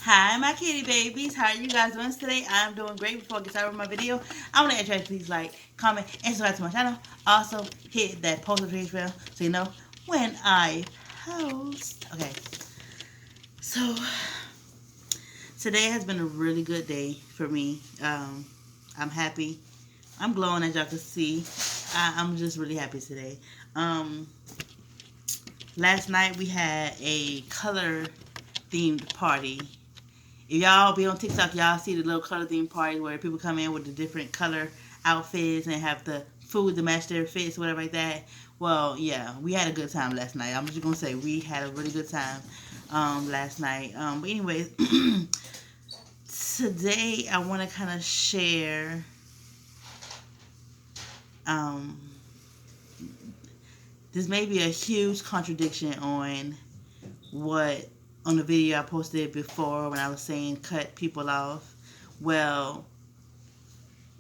Hi, my kitty babies. How are you guys doing today? I'm doing great. Before I get started with my video, I want to ask you guys please like, comment, and subscribe to my channel. Also, hit that post notification bell so you know when I post. Okay, so today has been a really good day for me. I'm happy. I'm glowing as y'all can see. I'm just really happy today. Um, Last night we had a color themed party. If y'all be on TikTok, y'all see the little color theme party where people come in with the different color outfits and have the food to match their fits, whatever like that. Well, yeah, we had a good time last night. I'm just gonna say we had a really good time last night. But anyways, today I want to kind of share. Um, this may be a huge contradiction what on the video I posted before when I was saying cut people off. Well,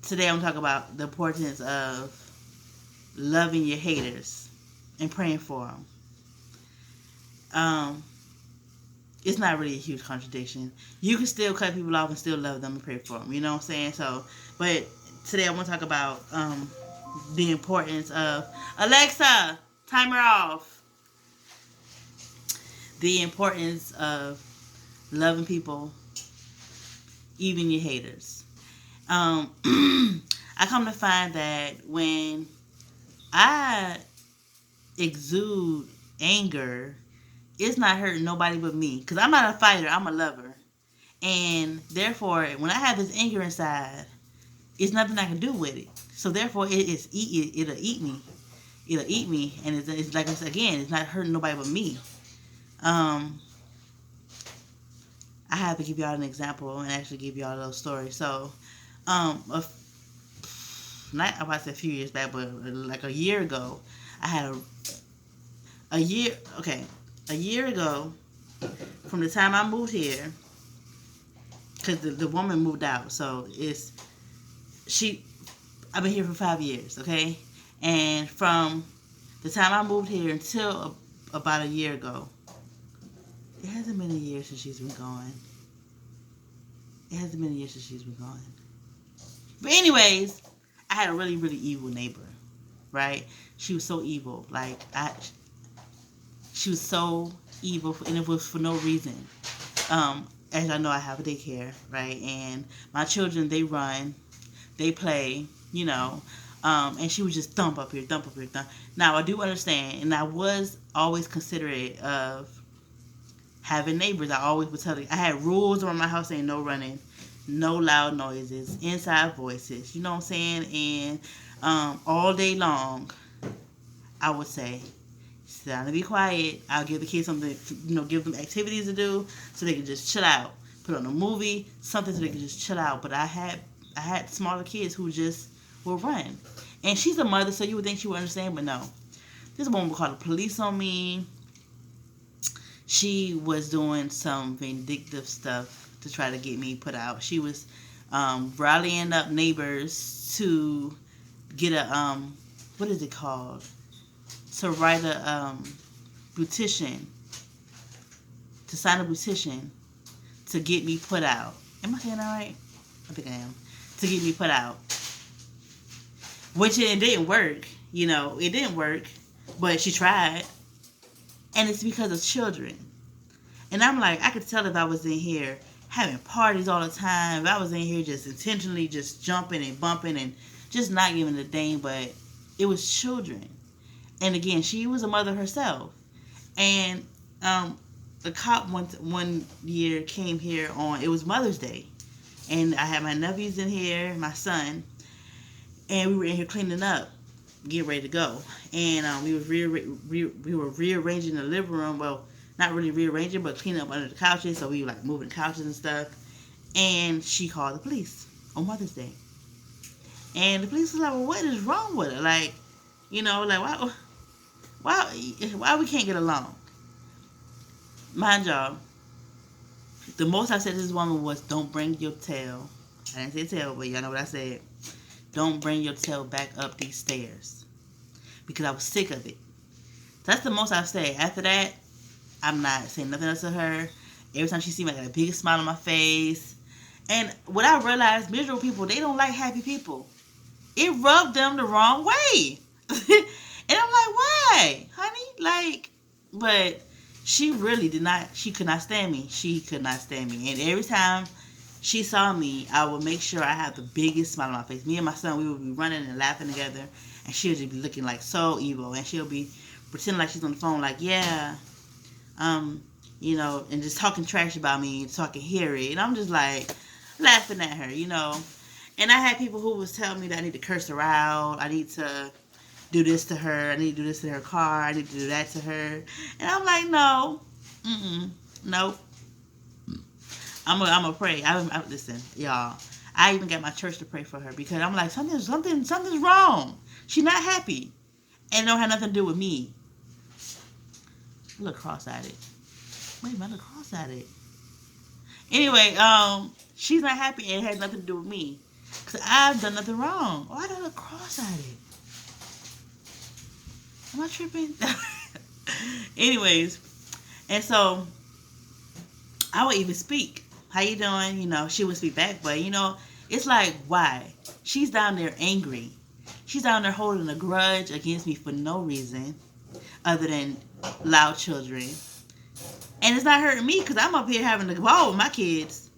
today I'm talking about the importance of loving your haters and praying for them. It's not really a huge contradiction. You can still cut people off and still love them and pray for them. You know what I'm saying? So, but today I want to talk about the importance of Alexa, timer off. The importance of loving people, even your haters. I come to find that when I exude anger, it's not hurting nobody but me. Because I'm not a fighter, I'm a lover. And therefore, when I have this anger inside, it's nothing I can do with it. So therefore, it'll eat me. It'll eat me. And it's like, again, it's not hurting nobody but me. I have to give y'all an example and actually give y'all a little story. So, not about to say a few years back, but like a year ago, I had a year. Okay, a year ago, from the time I moved here, because the woman moved out, so it's she. I've been here for 5 years, okay, and from the time I moved here until about a year ago, it hasn't been a year since she's been gone. It hasn't been a year since she's been gone. But anyways, I had a really, really evil neighbor, right? She was so evil. She was so evil, and it was for no reason. As I know, I have a daycare, right? And my children, they run, they play, and she would just thump up here, thump up here, thump. Now, I do understand, and I was always considerate of having neighbors. I always would tell them, I had rules around my house saying no running, no loud noises, inside voices, you know what I'm saying? And all day long, I would say, sit down and be quiet. I'll give the kids something, give them activities to do so they can just chill out. Put on a movie, something so they can just chill out. But I had smaller kids who just will run. And she's a mother, so you would think she would understand, but no. This woman would call the police on me. She was doing some vindictive stuff to try to get me put out. She was rallying up neighbors to get a, what is it called? To write a petition, to sign a petition to get me put out. Am I saying that right? I think I am. To get me put out. Which it didn't work. It didn't work. But she tried. And it's because of children. And I'm like, I could tell if I was in here having parties all the time, if I was in here just intentionally just jumping and bumping and just not giving a dang, but it was children. And again, she was a mother herself. And the cop one year came here it was Mother's Day. And I had my nephews in here, my son, and we were in here cleaning up, getting ready to go. And we were rearranging the living room. Well, not really rearranging, but cleaning up under the couches. So we were like moving the couches and stuff. And she called the police on Mother's Day. And the police was like, well, what is wrong with her? Like, why we can't get along? Mind y'all, the most I said to this woman was, don't bring your tail. I didn't say tail, but y'all know what I said. Don't bring your tail back up these stairs. Because I was sick of it. That's the most I've said. After that, I'm not saying nothing else to her. Every time she see me, I got the biggest smile on my face. And what I realized, miserable people, they don't like happy people. It rubbed them the wrong way. And I'm like, why, honey? Like, but she really did not, she could not stand me. She could not stand me. And every time she saw me, I would make sure I had the biggest smile on my face. Me and my son, we would be running and laughing together. And she'll just be looking like so evil. And she'll be pretending like she's on the phone, like, yeah, you know, and just talking trash about me, so I can hear it. And I'm just like laughing at her, you know. And I had people who was telling me that I need to curse her out. I need to do this to her. I need to do this to her car. I need to do that to her. And I'm like, no. Nope. I'm gonna pray. Listen, y'all. I even got my church to pray for her because I'm like, something's wrong. She's not happy. And it don't have nothing to do with me. I look cross-eyed. Wait a minute, I look cross-eyed. Anyway, she's not happy and it has nothing to do with me. Because I've done nothing wrong. Oh, I gotta look cross-eyed. Am I tripping? Anyways, and so I would even speak. How you doing? You know, she would speak back, but you know, it's like, why? She's down there angry. She's down there holding a grudge against me for no reason other than loud children. And it's not hurting me because I'm up here having a ball with my kids.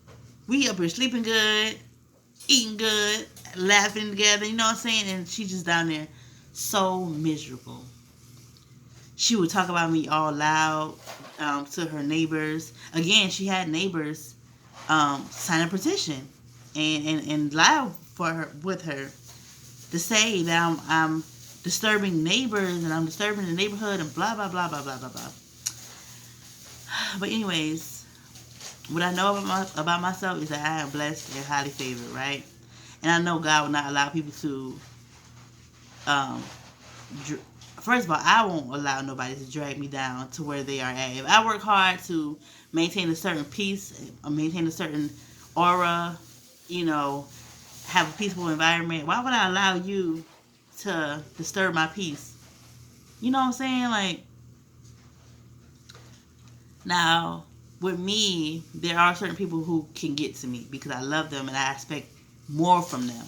We up here sleeping good, eating good, laughing together, you know what I'm saying? And she's just down there so miserable. She would talk about me all loud to her neighbors. Again, she had neighbors sign a petition and lie for her with her to say that I'm disturbing neighbors and I'm disturbing the neighborhood and blah blah blah blah blah blah blah. But anyways, what I know about myself is that I am blessed and highly favored, right? And I know God will not allow people to first of all, I won't allow nobody to drag me down to where they are at. If I work hard to maintain a certain peace, maintain a certain aura, you know, have a peaceful environment, why would I allow you to disturb my peace? You know what I'm saying? Like, now, with me, there are certain people who can get to me because I love them and I expect more from them.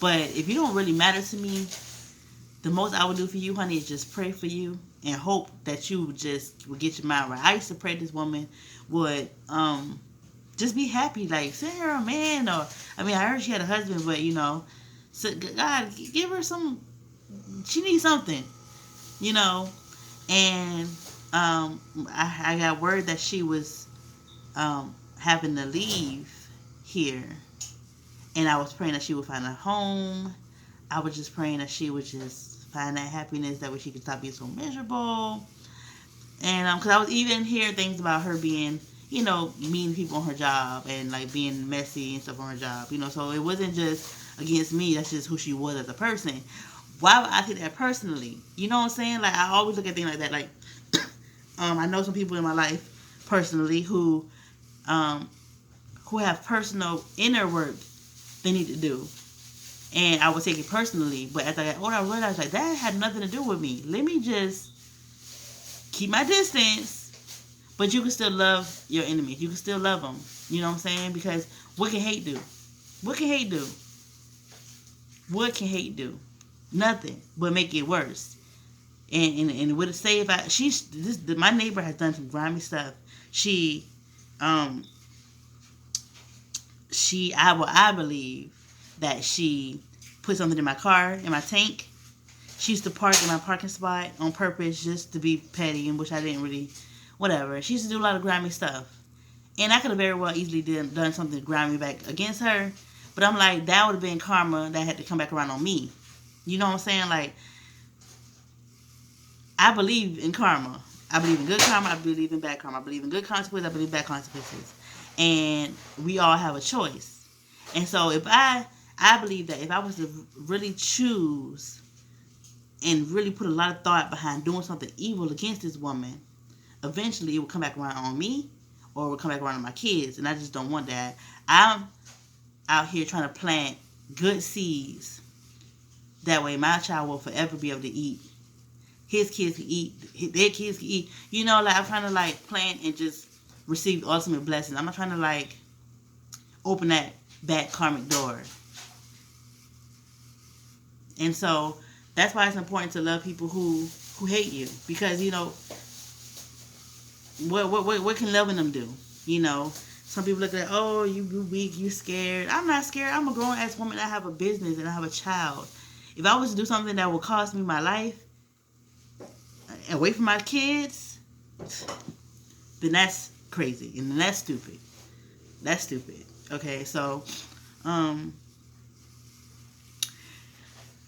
But if you don't really matter to me, the most I would do for you, honey, is just pray for you and hope that you just would get your mind right. I used to pray this woman would just be happy, like send her a man, or I mean, I heard she had a husband, but you know, so God, give her some. She needs something, you know. And I got word that she was having to leave here, and I was praying that she would find a home. I was just praying that she would just find that happiness, that way she could stop being so miserable. And because I was even hearing things about her being, you know, mean people on her job and like being messy and stuff on her job, you know. So it wasn't just against me. That's just who she was as a person. Why would I take that personally? You know what I'm saying? Like, I always look at things like that. Like, I know some people in my life personally who have personal inner work they need to do. And I would take it personally. But as I got older, I realized like that had nothing to do with me. Let me just keep my distance. But you can still love your enemies. You can still love them. You know what I'm saying? Because what can hate do? What can hate do? What can hate do? Nothing but make it worse. And what it say if my neighbor has done some grimy stuff. I believe that she put something in my car, in my tank. She used to park in my parking spot on purpose just to be petty, in which I didn't really, whatever. She used to do a lot of grimy stuff. And I could have very well easily done something grimy back against her. But I'm like, that would have been karma that had to come back around on me. You know what I'm saying? Like, I believe in karma. I believe in good karma. I believe in bad karma. I believe in good consequences. I believe in bad consequences. And we all have a choice. And so if I believe that if I was to really choose and really put a lot of thought behind doing something evil against this woman, eventually it will come back around on me or it will come back around on my kids. And I just don't want that. I'm out here trying to plant good seeds. That way my child will forever be able to eat. His kids can eat. Their kids can eat. You know, like I'm trying to like plant and just receive ultimate blessings. I'm not trying to like open that bad karmic door. And so that's why it's important to love people who hate you, because you know what can loving them do? You know, some people look at, oh, you weak, you scared. I'm not scared. I'm a grown ass woman. I have a business and I have a child. If I was to do something that would cost me my life, away from my kids, then that's crazy and then that's stupid. That's stupid. Okay, so,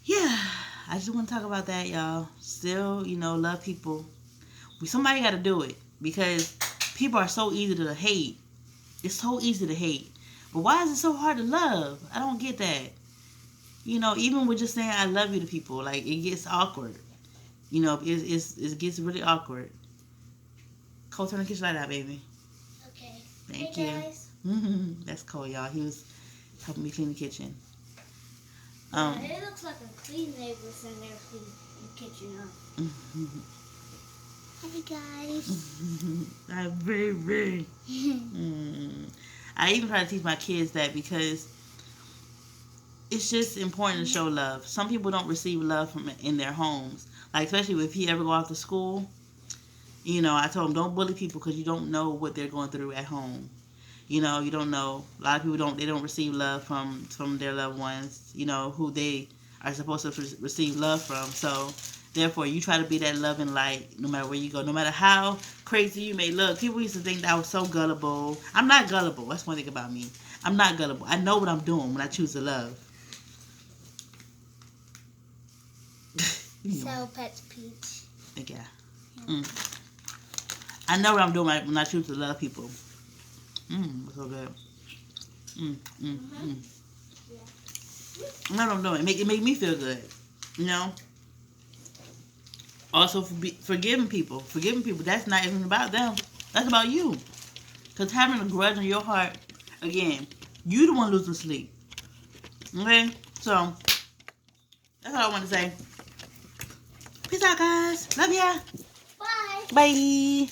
yeah, I just want to talk about that, y'all. Still, you know, love people. Somebody got to do it, because people are so easy to hate. It's so easy to hate. But why is it so hard to love? I don't get that. You know, even with just saying I love you to people, like, it gets awkward. You know, it gets really awkward. Cole, turn the kitchen light out, baby. Okay. Thank hey, you. Guys. That's Cole, y'all. He was helping me clean the kitchen. It looks like a clean neighbors and they're cleaning the kitchen up. Hi guys. I'm very. I even try to teach my kids that, because it's just important to show love. Some people don't receive love from in their homes, like especially if he ever go off to school. You know, I told him, don't bully people, because you don't know what they're going through at home. You know, you don't know. A lot of people don't receive love from their loved ones, you know, who they are supposed to receive love from. So therefore, you try to be that loving light no matter where you go, no matter how crazy you may look. People used to think that I was so gullible. I'm not gullible. That's one thing about me. I'm not gullible. I know what I'm doing when I choose to love. So, Pets Peach. Thank you. I know what I'm doing when I choose to love people. It's so good. Yeah. I know what I'm doing. It make me feel good. You know? Also, forgiving people. Forgiving people, that's not even about them. That's about you. Because having a grudge in your heart, again, you the one losing sleep. Okay? So, that's all I want to say. Peace out, guys. Love ya. Bye. Bye.